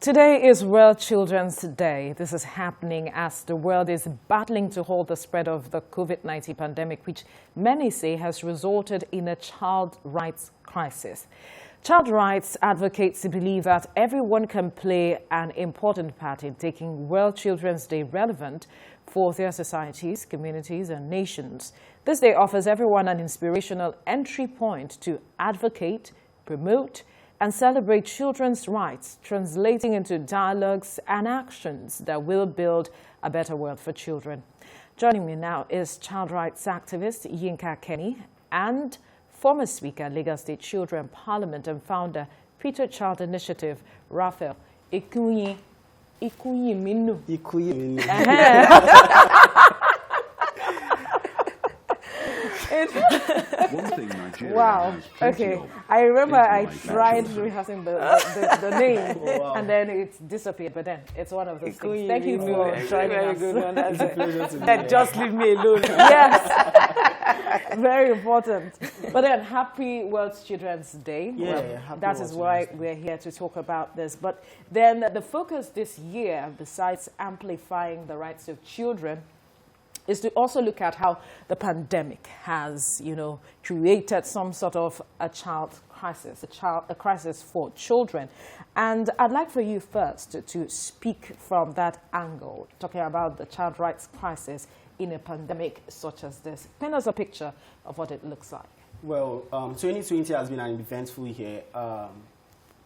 Today is World Children's Day. This is happening as the world is battling to halt the spread of the COVID-19 pandemic, which many say has resulted in a child rights crisis. Child rights advocates believe that everyone can play an important part in taking World Children's Day relevant for their societies, communities, and nations. This day offers everyone an inspirational entry point to advocate, promote, and celebrate children's rights, translating into dialogues and actions that will build a better world for children. Joining me now is child rights activist Yinka Kenny and former Speaker, Lagos State Children Parliament and founder, Peter Child Initiative, Raphael Ikunyiminu. Wow. Okay. I remember I tried rehearsing the name, and then it disappeared. But then it's one of those things. Thank you for joining us. Good one. That's a pleasure to be just leave me alone. Yes. Very important. But then, happy World Children's Day. Yeah, well, that is why we're here to talk about this. But then the focus this year, besides amplifying the rights of children, is to also look at how the pandemic has, created some sort of a child crisis, a crisis for children. And I'd like for you first to speak from that angle, talking about the child rights crisis in a pandemic such as this. Paint us a picture of what it looks like. Well, 2020 has been an eventful year.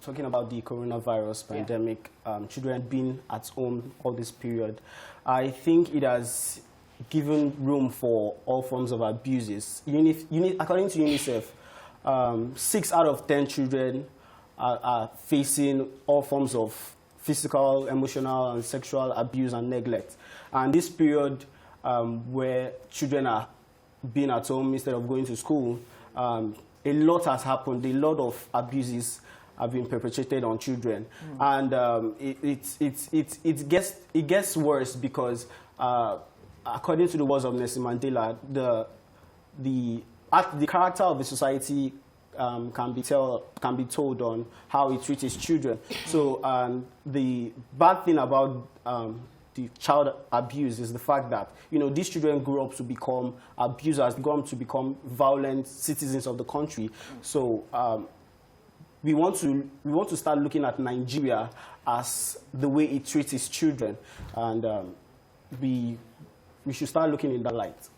Talking about the coronavirus pandemic, children being at home all this period, I think it has given room for all forms of abuses. According to UNICEF, 6 out of 10 children are facing all forms of physical, emotional, and sexual abuse and neglect. And this period where children are being at home instead of going to school, a lot has happened. A lot of abuses have been perpetrated on children. And it gets worse because according to the words of Nelson Mandela, the character of the society can be told on how it treats its children. So the bad thing about the child abuse is the fact that these children grew up to become abusers, grew up to become violent citizens of the country. So we want to start looking at Nigeria as the way it treats its children, and we should start looking in that light.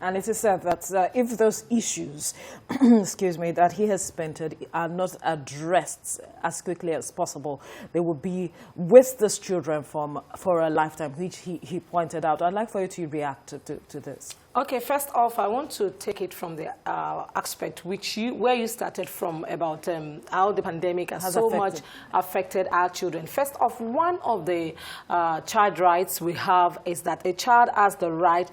And it is said that if those issues, excuse me, that he has painted are not addressed as quickly as possible, they will be with these children for a lifetime, which he pointed out. I'd like for you to react to this. Okay, first off, I want to take it from the aspect where you started from about how the pandemic has so much affected our children. First off, one of the child rights we have is that a child has the right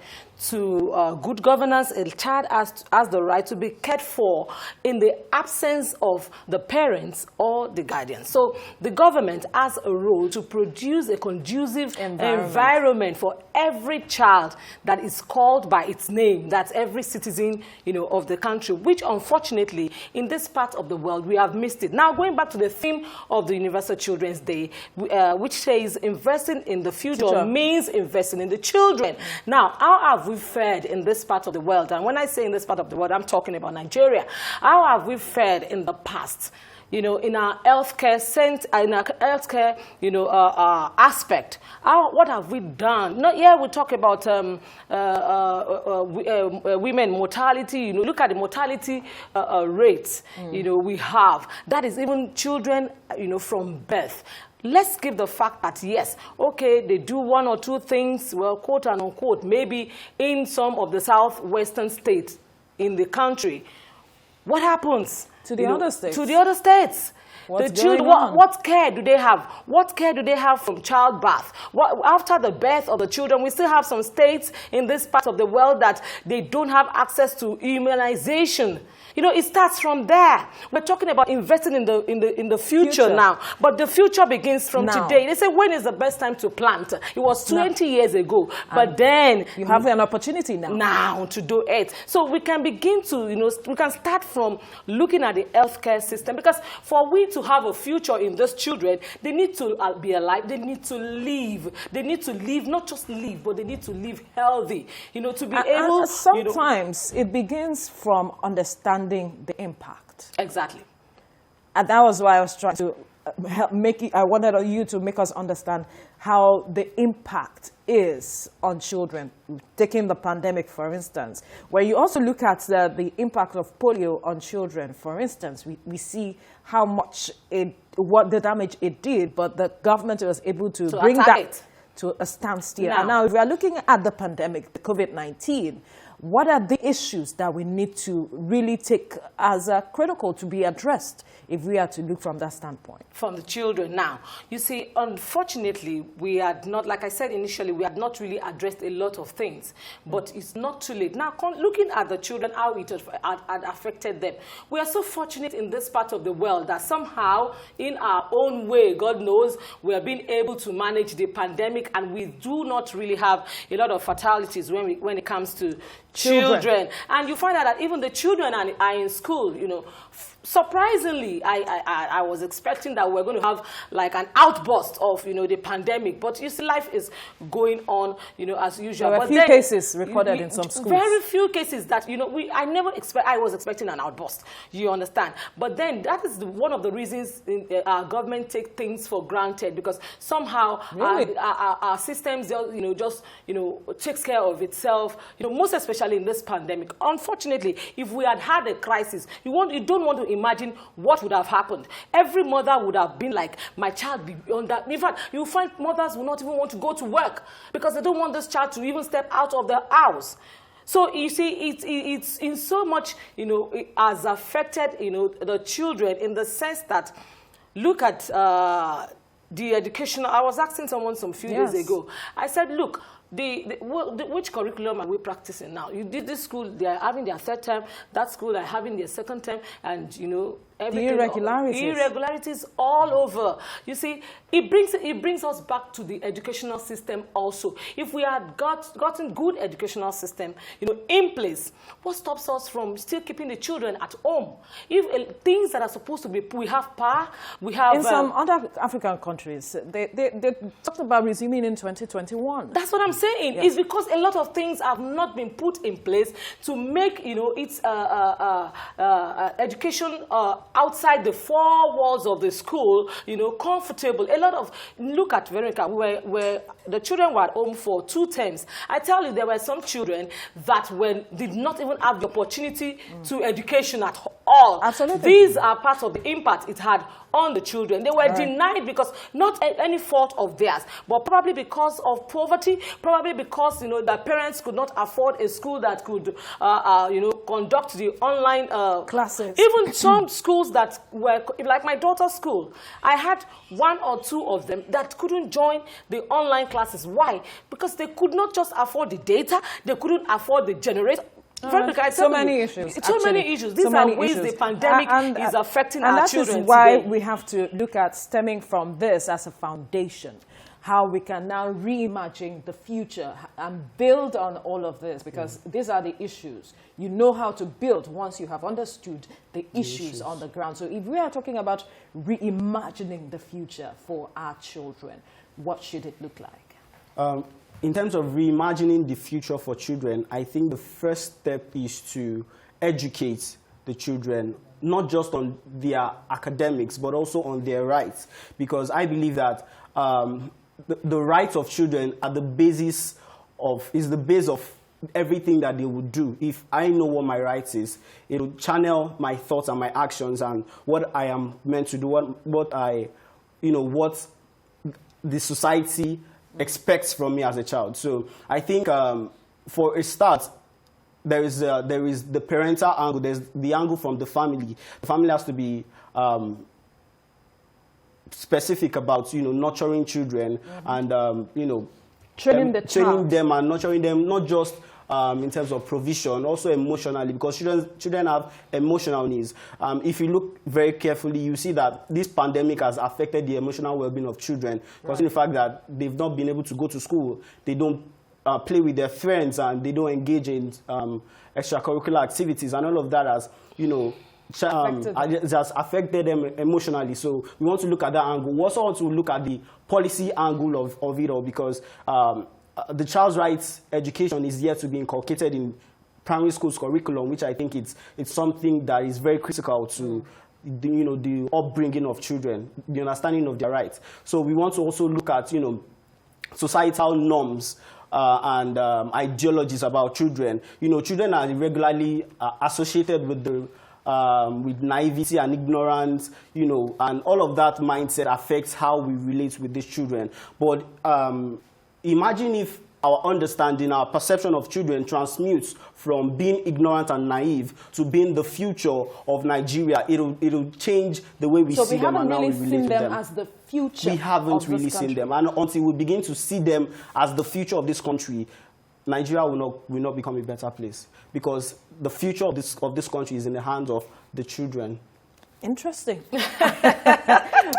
to good governance. A child has the right to be cared for in the absence of the parents or the guardian. So the government has a role to produce a conducive environment for every child that is called by its name. That's every citizen, of the country, which unfortunately in this part of the world we have missed it. Now, going back to the theme of the Universal Children's Day, which says investing in the future means investing in the children. Now, how have we fared in this part of the world? And when I say in this part of the world, I'm talking about Nigeria. How have we fared in the past? In our healthcare aspect, what have we done? Not here we talk about women mortality. Look at the mortality rates. We have that is even children. From birth. Let's give the fact that, yes, okay, they do 1 or 2 things, well, quote and unquote, maybe in some of the southwestern states in the country. What happens? To the other states. To the other states. What's going on? What care do they have? What care do they have from childbirth? After the birth of the children, we still have some states in this part of the world that they don't have access to immunization. You know, it starts from there. We're talking about investing in the future now, but the future begins from today. They say, when is the best time to plant? It was 20 years ago, but then you have an opportunity now to do it. So we can begin to, you know, we can start from looking at the healthcare system, because for we to have a future in those children, they need to be alive. They need to live. They need to live, not just live, but they need to live healthy. You know, to be able. Sometimes it begins from understanding the impact. Exactly. And that was why I was trying to I wanted you to make us understand how the impact is on children. Taking the pandemic, for instance, where you also look at the impact of polio on children, for instance, we see how much what the damage it did, but the government was able to bring that to a standstill. And now, if we are looking at the pandemic, the COVID-19, what are the issues that we need to really take as critical to be addressed if we are to look from that standpoint? From the children now. You see, unfortunately, we had not, like I said initially, we had not really addressed a lot of things. But it's not too late. Now, looking at the children, how it had affected them. We are so fortunate in this part of the world that somehow, in our own way, God knows, we are being able to manage the pandemic, and we do not really have a lot of fatalities when it comes to children. And you find out that even the children are in school, you know. Surprisingly, I was expecting that we're going to have like an outburst of, you know, the pandemic. But you see, life is going on, you know, as usual. There were a few cases recorded in some schools. Very few cases that, you know, I was expecting an outburst, you understand. But then that is one of the reasons our government take things for granted, because somehow our systems, just takes care of itself, you know, most especially in this pandemic. Unfortunately, if we had had a crisis, you don't want to imagine what would have happened. Every mother would have been like, my child be on that. In fact, you find mothers will not even want to go to work because they don't want this child to even step out of the house. So you see, it's in so much, you know, it has affected, you know, the children in the sense that, look at the educational. I was asking someone some few days ago. I said, look, which curriculum are we practicing now? You did this school, they are having their third term, that school are having their second term, and, you know, everything, irregularities all over. You see, it brings us back to the educational system also. If we had gotten good educational system, you know, in place, what stops us from still keeping the children at home? If things that are supposed to be, we have power, we have... In some other African countries, they talked about resuming in 2021. That's what I'm saying. Yes. It's because a lot of things have not been put in place to make, you know, its education outside the four walls of the school, you know, comfortable. A lot of, look at Veronica, where the children were at home for 2 terms. I tell you, there were some children that did not even have the opportunity to education at all. Absolutely. These are part of the impact it had on the children. They were denied because not any fault of theirs, but probably because of poverty, probably because, you know, the parents could not afford a school that could, you know, conduct the online classes. Even some schools that were, like my daughter's school, I had 1 or 2 of them that couldn't join the online classes. Why? Because they could not just afford the data, they couldn't afford the generator. So many issues. So many issues. These are ways the pandemic is affecting our children. And that is why today we have to look at stemming from this as a foundation, how we can now reimagine the future and build on all of this, because these are the issues. You know how to build once you have understood the issues on the ground. So if we are talking about reimagining the future for our children, what should it look like? In terms of reimagining the future for children, I think the first step is to educate the children, not just on their academics, but also on their rights. Because I believe that the rights of children are the base of everything that they would do. If I know what my rights is, it will channel my thoughts and my actions and what I am meant to do, what the society expects from me as a child. So I think for a start, there is the parental angle. There's the angle from the family. The family has to be specific about, you know, nurturing children and, you know, training them and nurturing them, not just in terms of provision, also emotionally, because children have emotional needs. If you look very carefully, you see that this pandemic has affected the emotional well-being of children, because in the fact that they've not been able to go to school, they don't play with their friends, and they don't engage in extracurricular activities, and all of that has, you know, it has affected them emotionally. So we want to look at that angle. We also want to look at the policy angle of it all, because the child's rights education is yet to be inculcated in primary school's curriculum, which I think it's something that is very critical to the upbringing of children, the understanding of their rights. So we want to also look at societal norms and ideologies about children. Children are regularly associated with with naivety and ignorance, and all of that mindset affects how we relate with these children. But imagine if our understanding, our perception of children transmutes from being ignorant and naive to being the future of Nigeria. It'll change the way we see them and how we relate with them. So we haven't really seen them as the future. We haven't really seen them, and until we begin to see them as the future of this country, Nigeria will not become a better place, because the future of this country is in the hands of the children. Interesting.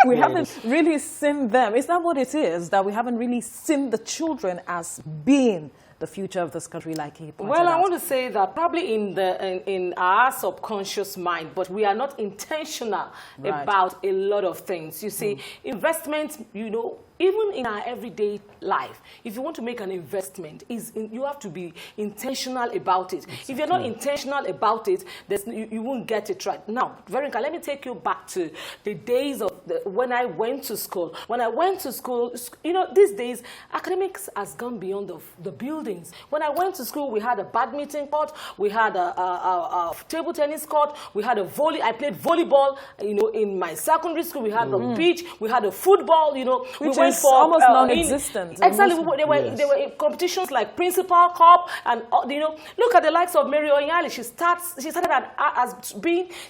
We haven't really seen them. Is that what it is? That we haven't really seen the children as being the future of this country, like he pointed out? Well, I want to say that probably in our subconscious mind, but we are not intentional about a lot of things. You see, investment, even in our everyday life, if you want to make an investment, you have to be intentional about it. Exactly. If you're not intentional about it, you won't get it right. Now, Veronica, let me take you back to the days of when I went to school. When I went to school, these days, academics has gone beyond the buildings. When I went to school, we had a badminton court, we had a table tennis court, we had I played volleyball, in my secondary school, we had a beach, we had a football, Which is almost non-existent. Exactly. There were competitions like Principal Cup, and look at the likes of Mary Onyali. She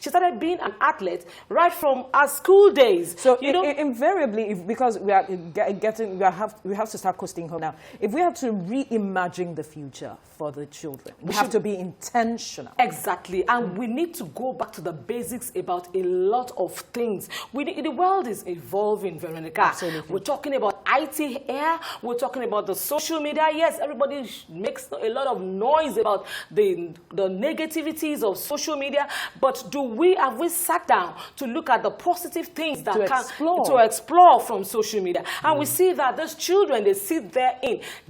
started being an athlete right from our school days. So invariably, because we have to start coasting home now. If we have to reimagine the future for the children, we have to be intentional. Exactly, and we need to go back to the basics about a lot of things. The world is evolving, Veronica. Absolutely. We're talking about IT here. We're talking about the social media. Yes, everybody makes a lot of noise about the negativities of social media. But have we sat down to look at the positive things that to explore from social media? And we see that those children, they sit there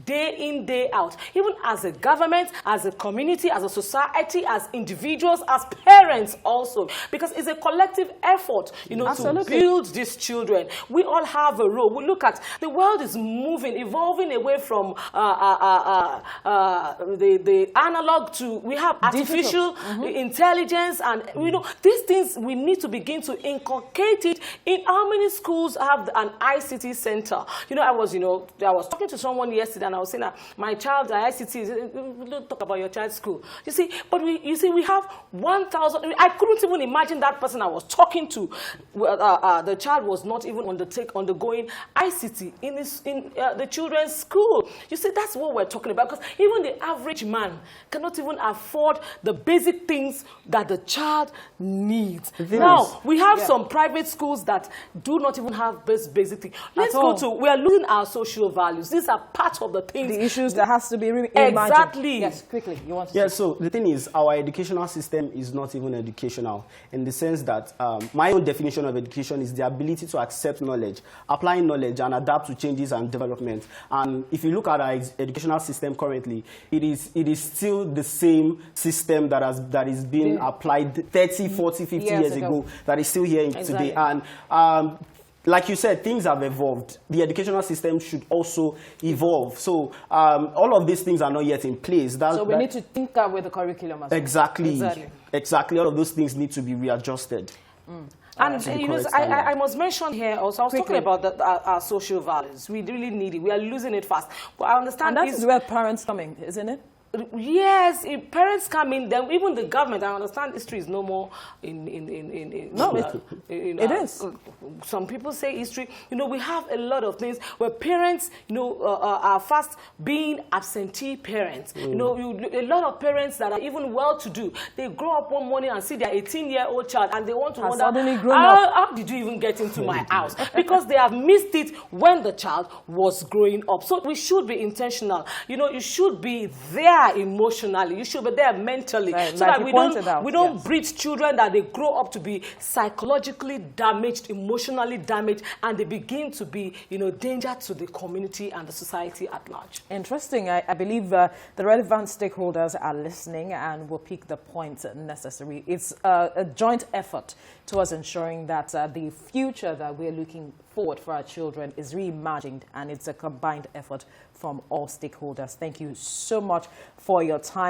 day in, day out. Even as a government, as a community, as a society, as individuals, as parents also. Because it's a collective effort, to build these children. We all have a role. We look at the world is evolving away from the analog to, we have artificial intelligence, and these things we need to begin to inculcate it in how many schools have an ICT center. I was talking to someone yesterday, and I was saying that my child ICT. We don't talk about your child's school. You see, but we have 1,000. I couldn't even imagine that person I was talking to. The child was not even undergoing ICT in the children's school. You see, that's what we're talking about, because even the average man cannot even afford the basic things that the child needs. Now, we have some private schools that do not even have this basic thing. We are losing our social values. These are part of the things. The issues that has to be reimagined. Exactly. Yes, quickly. You want to say? So the thing is, our educational system is not even educational, in the sense that my own definition of education is the ability to accept knowledge, apply knowledge, and adapt to changes and development. And if you look at our educational system currently, it is still the same system that is being applied 30, 40, 50 years ago, that is still here today. And like you said, things have evolved. The educational system should also evolve. So all of these things are not yet in place. So we need to think with the curriculum as well. Exactly. All of those things need to be readjusted. And I must mention here also, I was talking about our social values. We really need it. We are losing it fast. But I understand. And that is where parents coming, isn't it? Yes, if parents come in, then even the government, I understand history is no more it is. Some people say history, we have a lot of things where parents, are fast being absentee parents. A lot of parents that are even well-to-do, they grow up one morning and see their 18-year-old child and they want to wonder, how did you even get into my house? Because they have missed it when the child was growing up. So we should be intentional. You should be there emotionally, you should be there mentally, so that we don't breed children that they grow up to be psychologically damaged, emotionally damaged, and they begin to be, danger to the community and the society at large. Interesting. I believe the relevant stakeholders are listening and will pick the points necessary. It's a joint effort towards ensuring that the future that we're looking forward for our children is reimagined, and it's a combined effort from all stakeholders. Thank you so much for your time.